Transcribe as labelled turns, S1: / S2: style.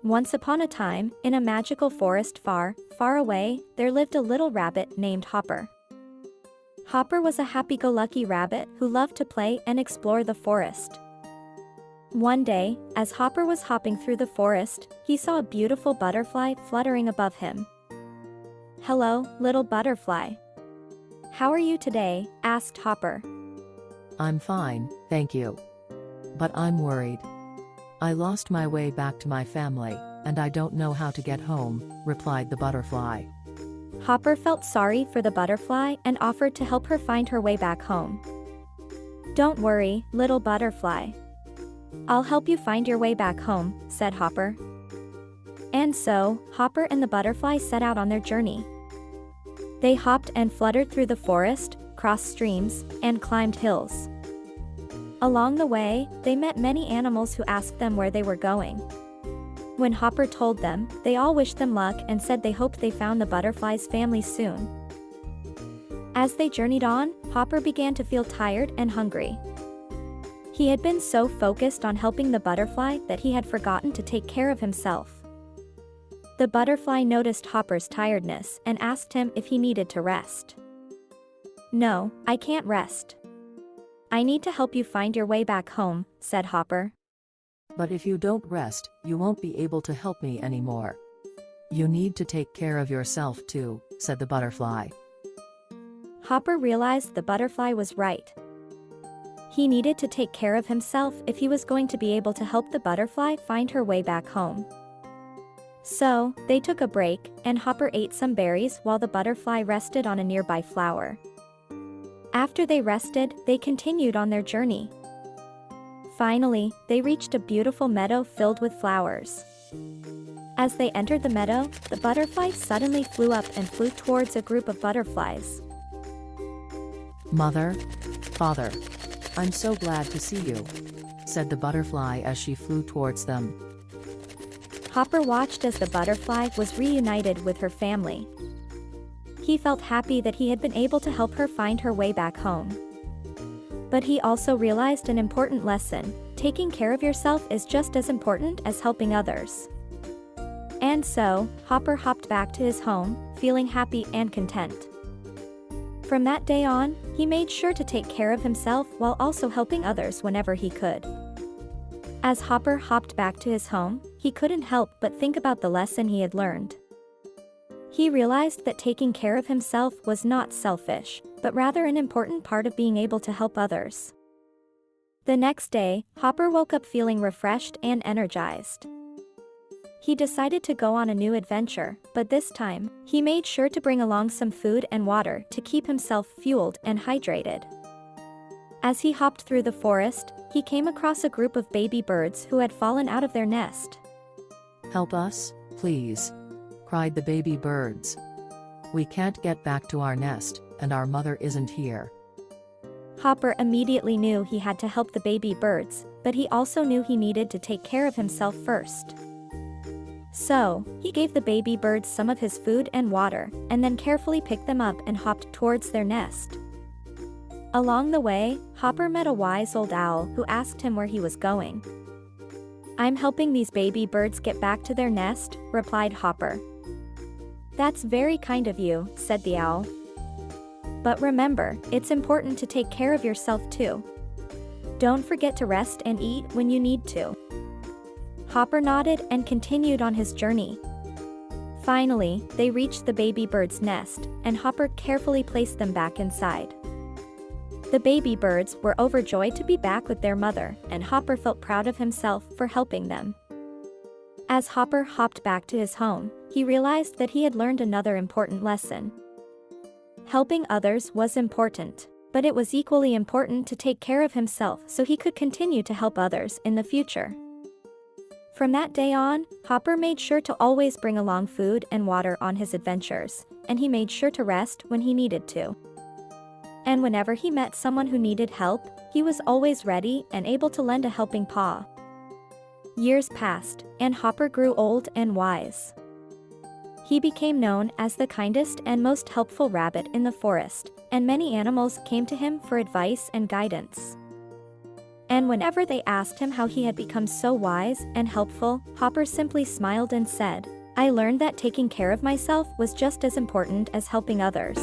S1: Once upon a time, in a magical forest far, far away, there lived a little rabbit named Hopper. Hopper was a happy-go-lucky rabbit who loved to play and explore the forest. One day, as Hopper was hopping through the forest, he saw a beautiful butterfly fluttering above him. "Hello, little butterfly. How are you today?" asked Hopper.
S2: I'm fine, thank you. But I'm worried. I lost my way back to my family, and I don't know how to get home, replied the butterfly.
S1: Hopper felt sorry for the butterfly and offered to help her find her way back home. "Don't worry, little butterfly. I'll help you find your way back home," said Hopper. And so, Hopper and the butterfly set out on their journey. They hopped and fluttered through the forest, crossed streams, and climbed hills. Along the way, they met many animals who asked them where they were going. When Hopper told them, they all wished them luck and said they hoped they found the butterfly's family soon. As they journeyed on, Hopper began to feel tired and hungry. He had been so focused on helping the butterfly that he had forgotten to take care of himself. The butterfly noticed Hopper's tiredness and asked him if he needed to rest. "No, I can't rest. I need to help you find your way back home," said Hopper.
S2: But if you don't rest, you won't be able to help me anymore. You need to take care of yourself too, said the butterfly.
S1: Hopper realized the butterfly was right. He needed to take care of himself if he was going to be able to help the butterfly find her way back home. So, they took a break, and Hopper ate some berries while the butterfly rested on a nearby flower. After they rested, they continued on their journey. Finally, they reached a beautiful meadow filled with flowers. As they entered the meadow, the butterfly suddenly flew up and flew towards a group of butterflies.
S2: "Mother, Father, I'm so glad to see you," said the butterfly as she flew towards them.
S1: Hopper watched as the butterfly was reunited with her family. He felt happy that he had been able to help her find her way back home. But he also realized an important lesson: taking care of yourself is just as important as helping others. And so, Hopper hopped back to his home, feeling happy and content. From that day on, he made sure to take care of himself while also helping others whenever he could. As Hopper hopped back to his home, he couldn't help but think about the lesson he had learned. He realized that taking care of himself was not selfish, but rather an important part of being able to help others. The next day, Hopper woke up feeling refreshed and energized. He decided to go on a new adventure, but this time, he made sure to bring along some food and water to keep himself fueled and hydrated. As he hopped through the forest, he came across a group of baby birds who had fallen out of their nest.
S2: "Help us, please," cried the baby birds. "We can't get back to our nest, and our mother isn't here."
S1: Hopper immediately knew he had to help the baby birds, but he also knew he needed to take care of himself first. So, he gave the baby birds some of his food and water, and then carefully picked them up and hopped towards their nest. Along the way, Hopper met a wise old owl who asked him where he was going. "I'm helping these baby birds get back to their nest," replied Hopper. "That's very kind of you," said the owl. "But remember, it's important to take care of yourself too. Don't forget to rest and eat when you need to." Hopper nodded and continued on his journey. Finally, they reached the baby bird's nest, and Hopper carefully placed them back inside. The baby birds were overjoyed to be back with their mother, and Hopper felt proud of himself for helping them. As Hopper hopped back to his home, he realized that he had learned another important lesson. Helping others was important, but it was equally important to take care of himself so he could continue to help others in the future. From that day on, Hopper made sure to always bring along food and water on his adventures, and he made sure to rest when he needed to. And whenever he met someone who needed help, he was always ready and able to lend a helping paw. Years passed, and Hopper grew old and wise. He became known as the kindest and most helpful rabbit in the forest, and many animals came to him for advice and guidance. And whenever they asked him how he had become so wise and helpful, Hopper simply smiled and said, "I learned that taking care of myself was just as important as helping others."